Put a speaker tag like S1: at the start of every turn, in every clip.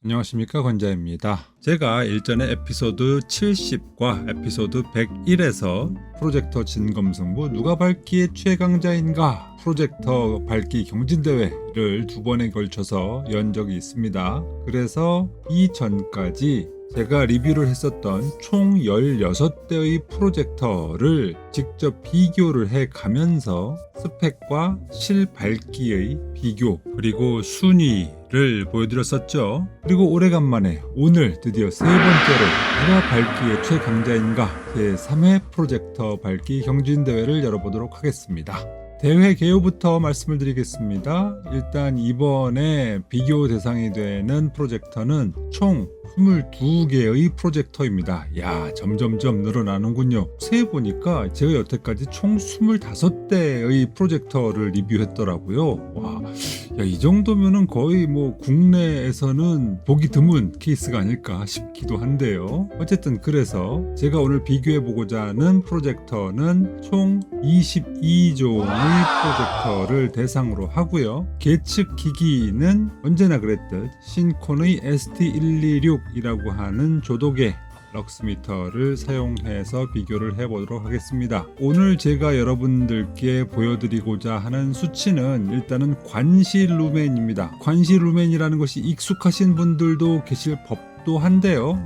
S1: 안녕하십니까, 권자입니다. 제가 일전에 에피소드 70과 에피소드 101에서 프로젝터 진검승부 누가 밝기의 최강자인가 프로젝터 밝기 경진대회를 2번에 걸쳐서 연 적이 있습니다. 그래서 이전까지 제가 리뷰를 했었던 총 16대의 프로젝터를 직접 비교를 해 가면서 스펙과 실밝기의 비교 그리고 순위를 보여드렸었죠. 그리고 오래간만에 오늘 드디어 세 번째로 누가 밝기의 최강자인가 제3회 프로젝터 밝기 경진대회를 열어보도록 하겠습니다. 대회 개요부터 말씀을 드리겠습니다. 일단 이번에 비교 대상이 되는 프로젝터는 총 22개의 프로젝터입니다. 야, 점점점 늘어나는군요. 세보니까 제가 여태까지 총 25대의 프로젝터를 리뷰했더라고요. 와, 야, 이 정도면은 거의 국내에서는 보기 드문 케이스가 아닐까 싶기도 한데요. 어쨌든 그래서 제가 오늘 비교해보고자 하는 프로젝터는 총 22종의 프로젝터를 대상으로 하고요. 계측 기기는 언제나 그랬듯 신콘의 ST126이라고 하는 조독의 럭스미터를 사용해서 비교를 해보도록 하겠습니다. 오늘 제가 여러분들께 보여드리고자 하는 수치는 일단은 관시 루멘입니다. 관시 루멘이라는 것이 익숙하신 분들도 계실 법도 한데요.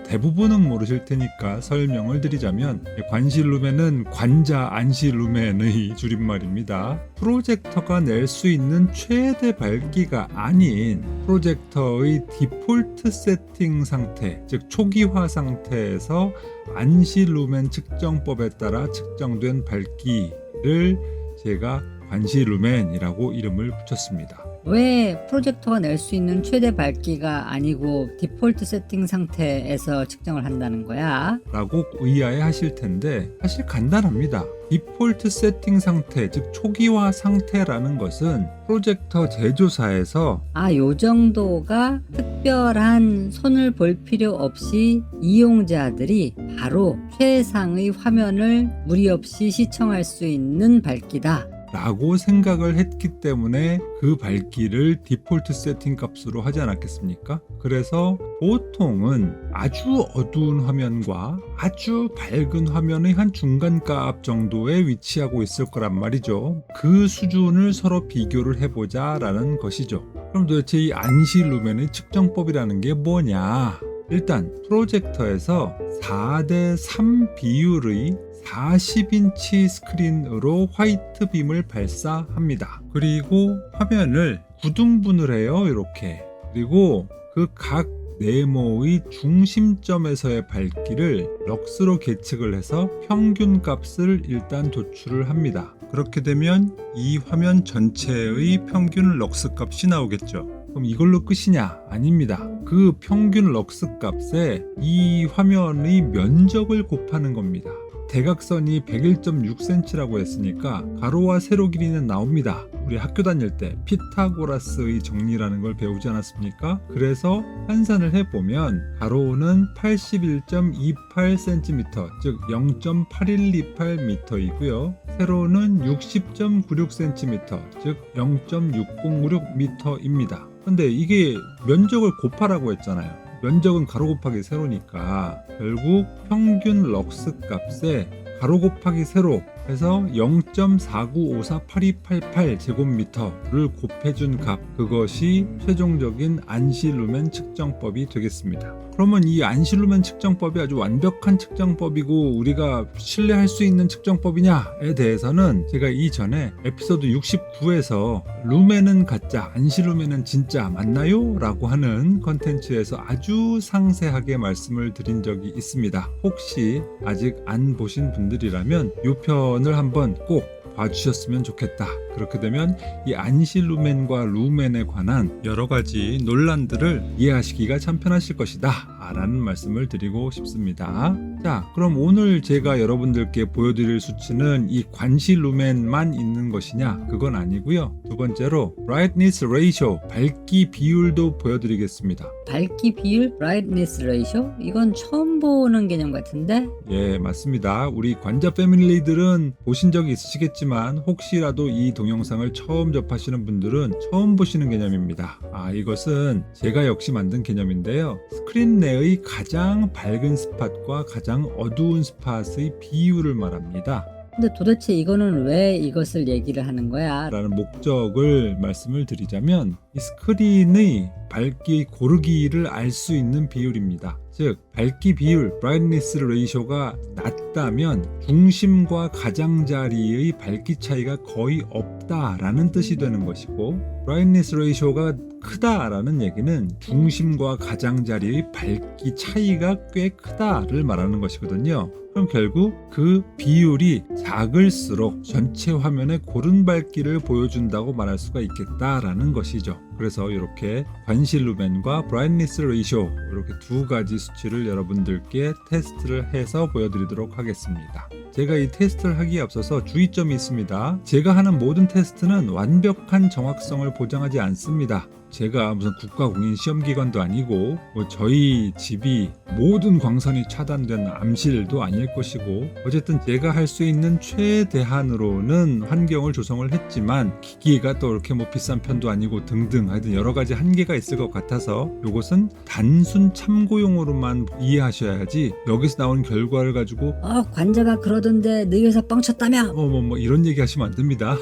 S1: 대부분은 모르실 테니까 설명을 드리자면 관시 루멘은 관자 안시 루멘의 줄임말입니다. 프로젝터가 낼 수 있는 최대 밝기가 아닌 프로젝터의 디폴트 세팅 상태, 즉 초기화 상태에서 안시 루멘 측정법에 따라 측정된 밝기를 제가 관시 루멘이라고 이름을 붙였습니다.
S2: 왜 프로젝터가 낼 수 있는 최대 밝기가 아니고 디폴트 세팅 상태에서 측정을 한다는 거야?
S1: 라고 의아해 하실 텐데 사실 간단합니다. 디폴트 세팅 상태, 즉 초기화 상태라는 것은 프로젝터 제조사에서
S2: 요 정도가 특별한 손을 볼 필요 없이 이용자들이 바로 최상의 화면을 무리 없이 시청할 수 있는 밝기다
S1: 라고 생각을 했기 때문에 그 밝기를 디폴트 세팅 값으로 하지 않았겠습니까? 그래서 보통은 아주 어두운 화면과 아주 밝은 화면의 한 중간값 정도에 위치하고 있을 거란 말이죠. 그 수준을 서로 비교를 해보자 라는 것이죠. 그럼 도대체 이 안시 루멘의 측정법이라는 게 뭐냐? 일단 프로젝터에서 4:3 비율의 40인치 스크린으로 화이트 빔을 발사합니다. 그리고 화면을 구등분을 해요. 이렇게. 그리고 그 각 네모의 중심점에서의 밝기를 럭스로 계측을 해서 평균 값을 일단 도출을 합니다. 그렇게 되면 이 화면 전체의 평균 럭스 값이 나오겠죠. 그럼 이걸로 끝이냐? 아닙니다. 그 평균 럭스 값에 이 화면의 면적을 곱하는 겁니다. 대각선이 101.6cm라고 했으니까 가로와 세로 길이는 나옵니다. 우리 학교 다닐 때 피타고라스의 정리라는 걸 배우지 않았습니까? 그래서 환산을 해보면 가로는 81.28cm, 즉 0.8128m이고요. 세로는 60.96cm, 즉 0.6056m입니다. 근데 이게 면적을 곱하라고 했잖아요. 면적은 가로 곱하기 세로니까 결국 평균 럭스 값에 가로 곱하기 세로 해서 0.49548288 제곱미터를 곱해준 값, 그것이 최종적인 안시 루멘 측정법이 되겠습니다. 그러면 이 안시 루멘 측정법이 아주 완벽한 측정법이고 우리가 신뢰할 수 있는 측정법이냐에 대해서는 제가 이전에 에피소드 69에서 루멘은 가짜, 안시 루멘은 진짜 맞나요? 라고 하는 컨텐츠에서 아주 상세하게 말씀을 드린 적이 있습니다. 혹시 아직 안 보신 분들이라면 이 편을 한번 꼭 봐주셨으면 좋겠다. 그렇게 되면 이 안시 루멘과 루멘에 관한 여러 가지 논란들을 이해하시기가 참 편하실 것이다 라는 말씀을 드리고 싶습니다. 자, 그럼 오늘 제가 여러분들께 보여드릴 수치는 이 관시 루멘만 있는 것이냐? 그건 아니고요. 두 번째로 brightness ratio, 밝기 비율도 보여드리겠습니다.
S2: 밝기 비율, brightness ratio? 이건 처음 보는 개념 같은데?
S1: 예, 맞습니다. 우리 관자 패밀리들은 보신 적이 있으시겠지만 혹시라도 이 동영상을 처음 접하시는 분들은 처음 보시는 개념입니다. 이것은 제가 역시 만든 개념인데요. 스크린 내의 가장 밝은 스팟과 가장 어두운 스팟의 비율을 말합니다.
S2: 근데 도대체 이거는 왜 이것을 얘기를 하는 거야?
S1: 라는 목적을 말씀을 드리자면 이 스크린의 밝기 고르기를 알 수 있는 비율입니다. 즉 밝기 비율 brightness ratio가 낮다면 중심과 가장자리의 밝기 차이가 거의 없다라는 뜻이 되는 것이고 brightness ratio가 크다라는 얘기는 중심과 가장자리의 밝기 차이가 꽤 크다를 말하는 것이거든요. 그럼 결국 그 비율이 작을수록 전체 화면에 고른 밝기를 보여준다고 말할 수가 있겠다라는 것이죠. 그래서 이렇게 관시 루멘과 brightness ratio 이렇게 두 가지 수치를 여러분들께 테스트를 해서 보여드리도록 하겠습니다. 제가 이 테스트를 하기에 앞서서 주의점이 있습니다. 제가 하는 모든 테스트는 완벽한 정확성을 보장하지 않습니다. 제가 무슨 국가공인 시험기관도 아니고 저희 집이 모든 광선이 차단된 암실도 아닐 것이고 어쨌든 제가 할 수 있는 최대한으로는 환경을 조성을 했지만 기기가 또 이렇게 비싼 편도 아니고 등등 하여튼 여러 가지 한계가 있을 것 같아서 이것은 단순 참고용으로만 이해하셔야지 여기서 나온 결과를 가지고
S2: 관자가 그러던데 너희 회사 뻥쳤다며?
S1: 이런 얘기 하시면 안 됩니다.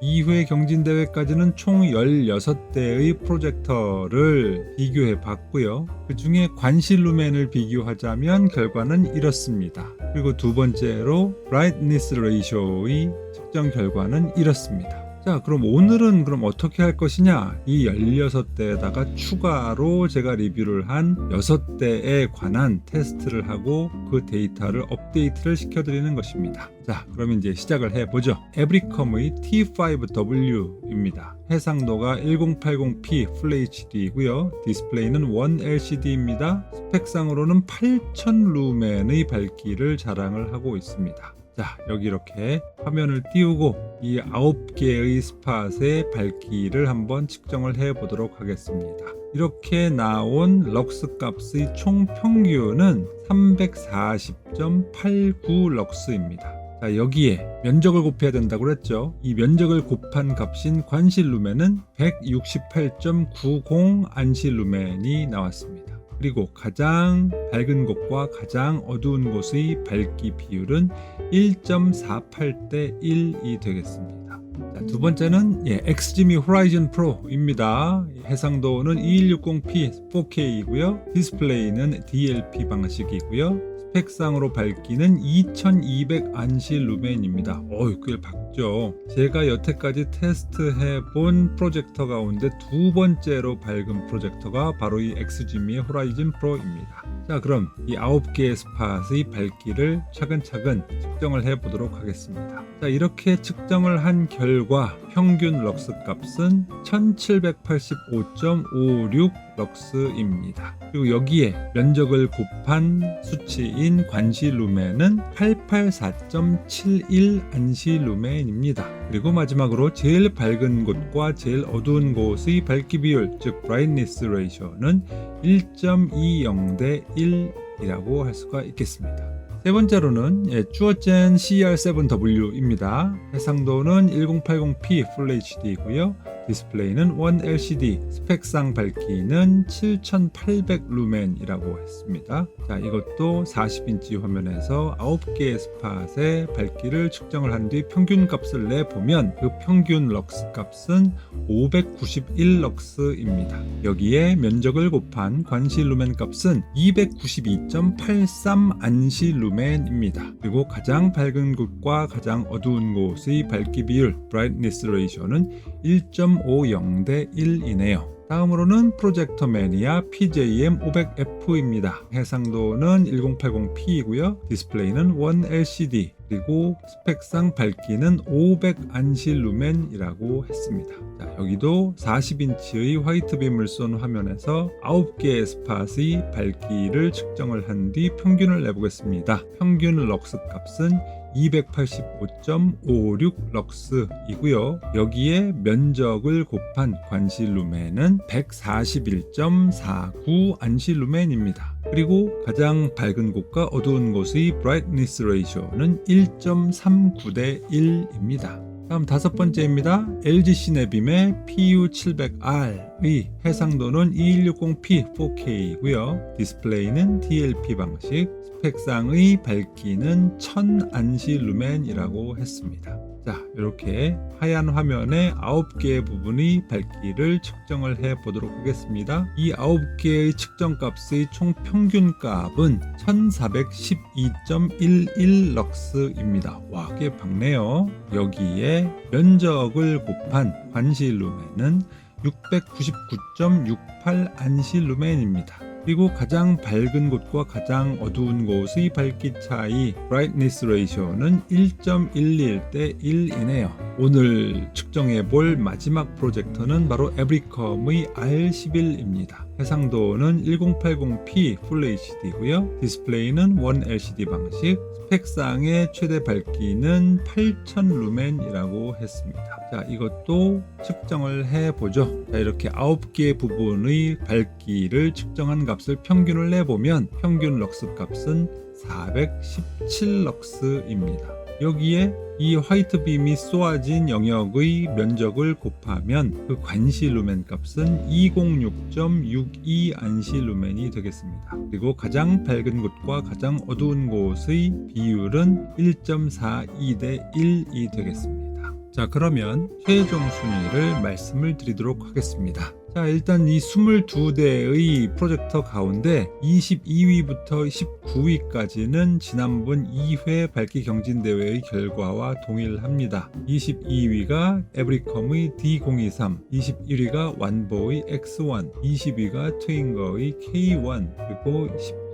S1: 2회 경진대회까지는 총 16대의 프로젝터를 비교해 봤고요. 그 중에 관시 루멘을 비교하자면 결과는 이렇습니다. 그리고 두 번째로 brightness ratio의 측정 결과는 이렇습니다. 자, 그럼 오늘은 어떻게 할 것이냐? 이 16대에다가 추가로 제가 리뷰를 한 6대에 관한 테스트를 하고 그 데이터를 업데이트를 시켜드리는 것입니다. 자, 그럼 이제 시작을 해보죠. 에브리컴의 T5W입니다. 해상도가 1080p FHD이고요. 디스플레이는 1LCD입니다. 스펙상으로는 8000 루멘의 밝기를 자랑을 하고 있습니다. 자, 여기 이렇게 화면을 띄우고 이 9개의 스팟의 밝기를 한번 측정을 해 보도록 하겠습니다. 이렇게 나온 럭스 값의 총 평균은 340.89 럭스입니다. 자, 여기에 면적을 곱해야 된다고 그랬죠. 이 면적을 곱한 값인 관시 루멘은 168.90 안시 루멘이 나왔습니다. 그리고 가장 밝은 곳과 가장 어두운 곳의 밝기 비율은 1.48대 1이 되겠습니다. 자, 두 번째는 XGIMI Horizon Pro입니다. 해상도는 2160p 4K이고요. 디스플레이는 DLP 방식이고요. 스펙상으로 밝기는 2200 안시 루멘입니다. 꽤 밝죠. 제가 여태까지 테스트해본 프로젝터 가운데 두 번째로 밝은 프로젝터가 바로 이 XGIMI Horizon Pro입니다. 자, 그럼 이 9개의 스팟의 밝기를 차근차근 측정을 해보도록 하겠습니다. 자, 이렇게 측정을 한 결과 평균 럭스 값은 1785.56 럭스입니다. 그리고 여기에 면적을 곱한 수치인 관시 루멘은 884.71 안시 루멘입니다. 그리고 마지막으로 제일 밝은 곳과 제일 어두운 곳의 밝기 비율, 즉 brightness ratio는 1.20대 1이라고 할 수가 있겠습니다. 세 번째로는 쭈어젠 CR7W입니다. 해상도는 1080p FHD이고요. 디스플레이는 1LCD, 스펙상 밝기는 7800 루멘이라고 했습니다. 자, 이것도 40인치 화면에서 9개의 스팟의 밝기를 측정을 한 뒤 평균 값을 내보면 그 평균 럭스 값은 591 럭스입니다. 여기에 면적을 곱한 관시 루멘 값은 292.83 안시 루멘입니다. 그리고 가장 밝은 곳과 가장 어두운 곳의 밝기 비율, brightness ratio는 1.50대 1이네요. 다음으로는 프로젝터 매니아 PJM500F입니다. 해상도는 1080p이고요. 디스플레이는 1LCD, 그리고 스펙상 밝기는 500 안실루멘이라고 했습니다. 자, 여기도 40인치의 화이트빔을 쏜 화면에서 9개의 스팟의 밝기를 측정을 한 뒤 평균을 내보겠습니다. 평균 럭스 값은 285.56 럭스이고요. 여기에 면적을 곱한 관실루멘은 141.49 안실루멘입니다. 그리고 가장 밝은 곳과 어두운 곳의 brightness ratio는 1.39대 1입니다. 다음 다섯 번째입니다. LG 시네빔의 PU700R의 해상도는 2160p 4K이고요. 디스플레이는 DLP 방식, 스펙상의 밝기는 1000 안실루멘이라고 했습니다. 자, 이렇게 하얀 화면에 9개의 부분의 밝기를 측정을 해 보도록 하겠습니다. 이 9개의 측정 값의 총 평균 값은 1412.11 럭스입니다. 와, 꽤 밝네요. 여기에 면적을 곱한 관실루멘은 699.68 안실루멘입니다. 그리고 가장 밝은 곳과 가장 어두운 곳의 밝기 차이 brightness ratio는 1.11대 1이네요. 오늘 측정해 볼 마지막 프로젝터는 바로 에브리컴의 R11입니다. 해상도는 1080p Full HD고요. 디스플레이는 원 LCD 방식, 스펙상의 최대 밝기는 8000 루멘이라고 했습니다. 자, 이것도 측정을 해보죠. 자, 이렇게 9개의 부분의 밝기를 측정한 값을 평균을 내보면 평균 럭스 값은 417 럭스입니다. 여기에 이 화이트빔이 쏘아진 영역의 면적을 곱하면 그 관실루멘 값은 206.62 안실루멘이 되겠습니다. 그리고 가장 밝은 곳과 가장 어두운 곳의 비율은 1.42대 1이 되겠습니다. 자, 그러면 최종 순위를 말씀을 드리도록 하겠습니다. 자, 일단 이 22대의 프로젝터 가운데 22위부터 19위까지는 지난번 2회 밝기 경진대회의 결과와 동일합니다. 22위가 에브리컴의 D023, 21위가 완보의 X1, 20위가 트윙거의 K1, 그리고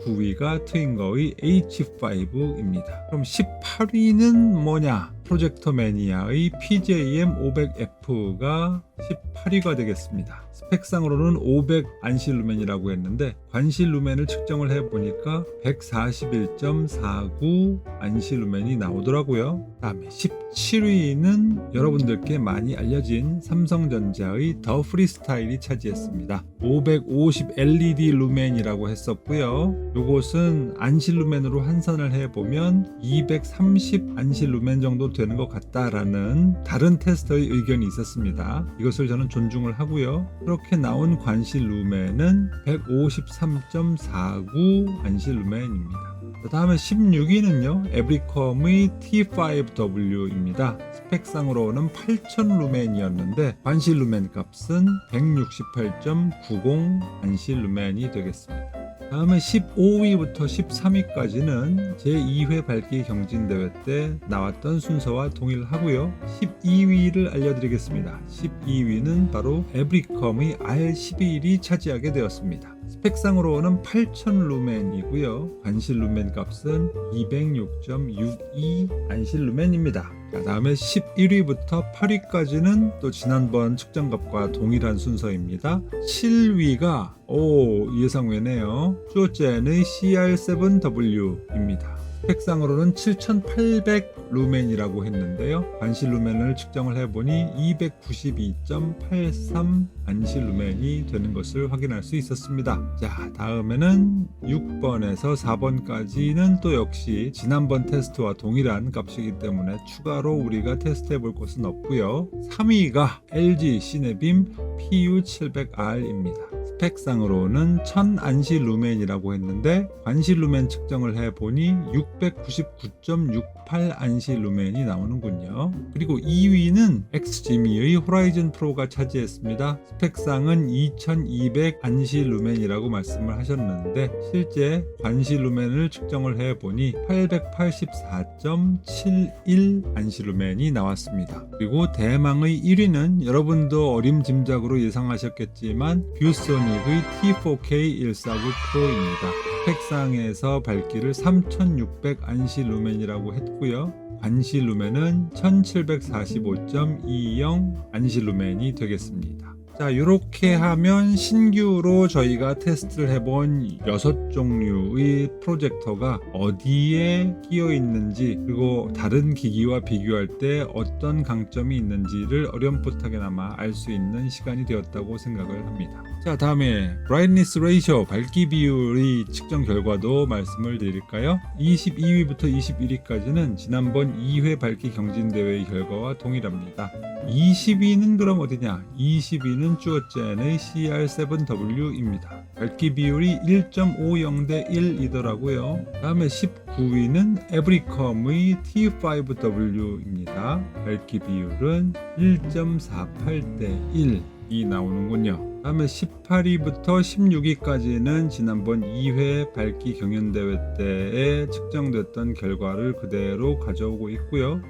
S1: 19위가 트윙거의 H5입니다. 그럼 18위는 뭐냐? 프로젝터 매니아의 PJM500F가 18위가 되겠습니다. 스펙상으로는 500 안실루멘이라고 했는데 관실루멘을 측정을 해보니까 141.49 안실루멘이 나오더라고요. 다음에 17위는 여러분들께 많이 알려진 삼성전자의 더 프리스타일이 차지했습니다. 550 LED 루멘이라고 했었고요. 이것은 안실루멘으로 환산을 해보면 230 안실루멘 정도 되는 것 같다라는 다른 테스터의 의견이 있었습니다. 이것을 저는 존중을 하고요. 그렇게 나온 관실루멘은 153.49 관실루멘입니다. 그 다음에 16위는요, 에브리컴의 T5W입니다. 스펙상으로는 8000 루멘이었는데 관실루멘 값은 168.90 관실루멘이 되겠습니다. 다음에 15위부터 13위까지는 제2회 밝기 경진대회 때 나왔던 순서와 동일하고요. 12위를 알려드리겠습니다. 12위는 바로 에브리컴의 R11이 차지하게 되었습니다. 스펙상으로는 8000 루멘이고요. 관실 루멘 값은 206.62 안실 루멘입니다. 다음에 11위부터 8위까지는 또 지난번 측정값과 동일한 순서입니다. 7위가 예상외네요. 쭈오젠의 CR7W입니다. 스펙상으로는 7800 루멘이라고 했는데요. 관실 루멘을 측정을 해보니 292.83 안실 루멘이 되는 것을 확인할 수 있었습니다. 자, 다음에는 6번에서 4번까지는 또 역시 지난번 테스트와 동일한 값이기 때문에 추가로 우리가 테스트해 볼 것은 없고요. 3위가 LG 시네빔 PU700R입니다. 스펙상으로는 1000 안실 루멘이라고 했는데 관실 루멘 측정을 해보니 699.68 안실 루멘이 나오는군요. 그리고 2위는 엑스지미의 호라이즌 프로가 차지했습니다. 스펙상은 2200 안실 루멘이라고 말씀을 하셨는데 실제 관실 루멘을 측정을 해보니 884.71 안실 루멘이 나왔습니다. 그리고 대망의 1위는 여러분도 어림짐작으로 예상하셨겠지만 뷰소닉의 T4K149 프로입니다. 스펙상에서 밝기를 3600 안실 루멘이라고 했고요. 관시 루멘은 1745.20 안시 루멘이 되겠습니다. 자, 이렇게 하면 신규로 저희가 테스트를 해본 6종류의 프로젝터가 어디에 끼어 있는지, 그리고 다른 기기와 비교할 때 어떤 강점이 있는지를 어렴풋하게나마 알 수 있는 시간이 되었다고 생각을 합니다. 자, 다음에 브라이트니스 레이쇼 밝기 비율의 측정 결과도 말씀을 드릴까요? 22위부터 21위까지는 지난번 2회 밝기 경진대회의 결과와 동일합니다. 20위는 그럼 어디냐? 20위는 쭈어젠의 CR7W입니다. 밝기 비율이 1.50 대 1이더라고요. 다음에 19위는 에브리컴의 T5W입니다. 밝기 비율은 1.48 대 1이 나오는군요. 다음에 18위부터 16위까지는 지난번 2회 밝기 경연대회 때에 측정됐던 결과를 그대로 가져오고 있고요.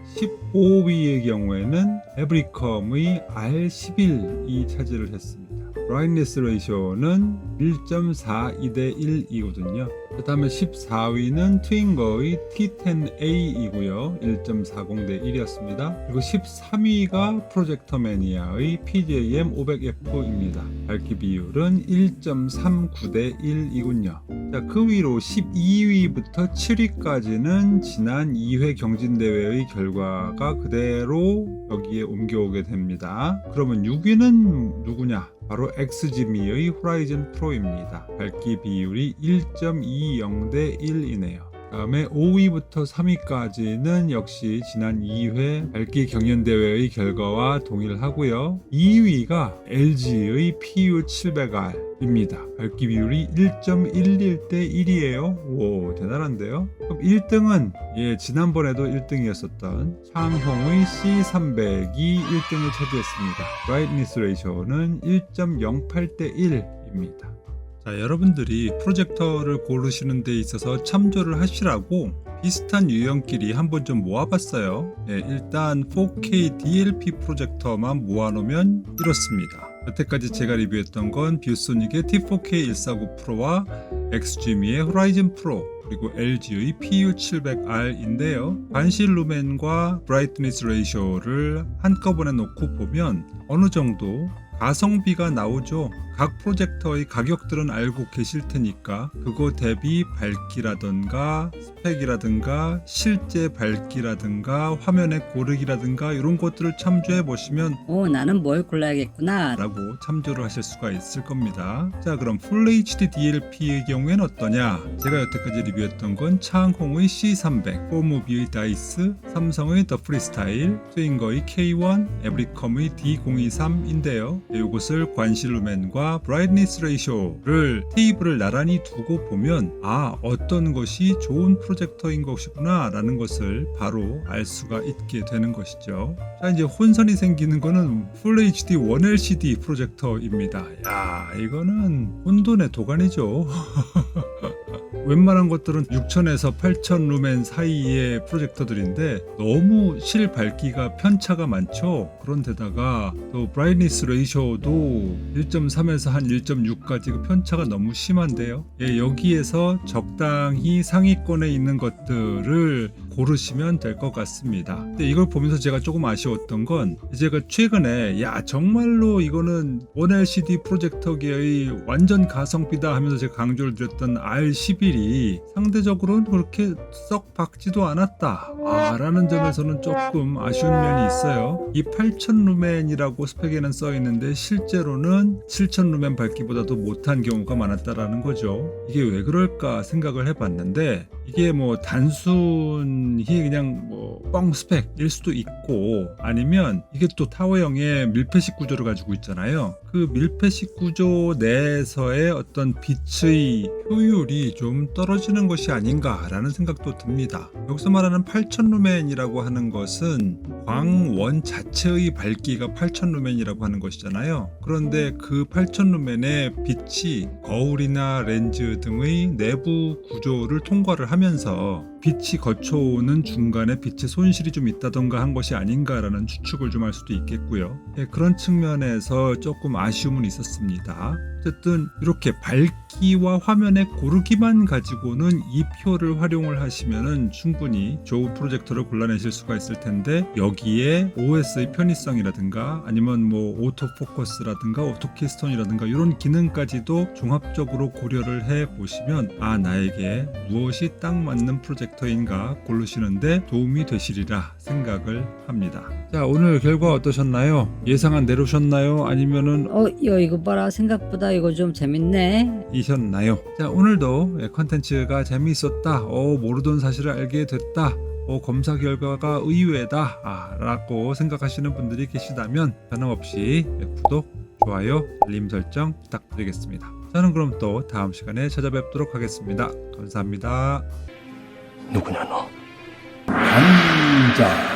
S1: 15위의 경우에는 에브리컴의 R11이 차지를 했습니다. 브라이트니스 레이쇼는 1.42 대 1이거든요. 그 다음에 14위는 트윙거의 T10A이고요. 1.40 대 1이었습니다. 그리고 13위가 프로젝터 매니아의 PJM 500F입니다. 밝기 비율은 1.39 대 1이군요. 자, 그 위로 12위부터 7위까지는 지난 2회 경진대회의 결과가 그대로 여기에 옮겨오게 됩니다. 그러면 6위는 누구냐? 바로 엑스지미의 호라이즌 프로입니다. 밝기 비율이 1.20 대 1이네요. 다음에 5위부터 3위까지는 역시 지난 2회 밝기 경연대회의 결과와 동일하고요. 2위가 LG의 PU700R입니다. 밝기 비율이 1.11 대 1이에요. 오, 대단한데요? 그럼 1등은 지난번에도 1등이었었던 창홍의 C300이 1등을 차지했습니다. 브라이트니스 레이쇼는 1.08 대 1입니다. 자, 여러분들이 프로젝터를 고르시는 데 있어서 참조를 하시라고 비슷한 유형끼리 한번 좀 모아봤어요. 일단 4K DLP 프로젝터만 모아놓으면 이렇습니다. 여태까지 제가 리뷰했던 건 뷰소닉의 T4K149 프로와 엑스지미의 호라이즌 프로, 그리고 LG의 PU700R인데요. 관시 루멘과 브라이트니스 레이쇼를 한꺼번에 놓고 보면 어느 정도 가성비가 나오죠. 각 프로젝터의 가격들은 알고 계실 테니까 그거 대비 밝기라든가 스펙이라든가 실제 밝기라든가 화면의 고르기라든가 이런 것들을 참조해 보시면
S2: 나는 뭘 골라야겠구나
S1: 라고 참조를 하실 수가 있을 겁니다. 자, 그럼 풀 HD DLP의 경우에는 어떠냐? 제가 여태까지 리뷰했던 건 창홍의 C300, 포무비의 다이스, 삼성의 더 프리스타일, 트윙거의 K1, 에브리컴의 D023인데요. 이것을 관시 루멘과 브라이트니스 레이쇼를 테이블을 나란히 두고 보면 어떤 것이 좋은 프로젝터인 것이구나 라는 것을 바로 알 수가 있게 되는 것이죠. 자, 이제 혼선이 생기는 거는 풀 HD 1LCD 프로젝터입니다. 야, 이거는 혼돈의 도가니죠. 웬만한 것들은 6000에서 8000 루멘 사이의 프로젝터들인데 너무 실 밝기가 편차가 많죠. 그런데다가 또 브라이트니스 레이쇼도 1.3에서 한 1.6까지 그 편차가 너무 심한데요. 여기에서 적당히 상위권에 있는 것들을 고르시면 될 것 같습니다. 근데 이걸 보면서 제가 조금 아쉬웠던 건 제가 최근에 정말로 이거는 1LCD 프로젝터계의 완전 가성비다 하면서 제가 강조를 드렸던 R11이 상대적으로는 그렇게 썩 박지도 않았다 라는 점에서는 조금 아쉬운 면이 있어요. 이 8000 루멘이라고 스펙에는 써 있는데 실제로는 7000 루멘 밝기보다도 못한 경우가 많았다라는 거죠. 이게 왜 그럴까 생각을 해봤는데 이게 뭐 단순히 그냥 뻥 스펙일 수도 있고, 아니면 이게 또 타워형의 밀폐식 구조를 가지고 있잖아요. 그 밀폐식 구조 내에서의 어떤 빛의 효율이 좀 떨어지는 것이 아닌가라는 생각도 듭니다. 여기서 말하는 8000 루멘이라고 하는 것은 광원 자체의 밝기가 8000 루멘이라고 하는 것이잖아요. 그런데 그 8000 루멘의 빛이 거울이나 렌즈 등의 내부 구조를 통과를 하면서 빛이 거쳐오는 중간에 빛의 손실이 좀 있다던가 한 것이 아닌가라는 추측을 좀 할 수도 있겠고요. 그런 측면에서 조금 아쉬움은 있었습니다. 어쨌든 이렇게 밝기와 화면의 고르기만 가지고는 이 표를 활용을 하시면은 충분히 좋은 프로젝터를 골라내실 수가 있을 텐데, 여기에 OS의 편의성이라든가 아니면 뭐 오토포커스라든가 오토키스톤이라든가 이런 기능까지도 종합적으로 고려를 해 보시면 나에게 무엇이 딱 맞는 프로젝터인가 고르시는데 도움이 되시리라 생각을 합니다. 자, 오늘 결과 어떠셨나요? 예상한 대로셨나요? 아니면은
S2: 야, 이거 봐라. 생각보다 이거 좀 재밌네.
S1: 이셨나요? 자, 오늘도 컨텐츠가 재미있었다, 모르던 사실을 알게 됐다, 검사 결과가 의외다 라고 생각하시는 분들이 계시다면 변함없이 구독, 좋아요, 알림 설정 부탁드리겠습니다. 저는 그럼 또 다음 시간에 찾아뵙도록 하겠습니다. 감사합니다.
S3: 누구냐 너?
S1: 강자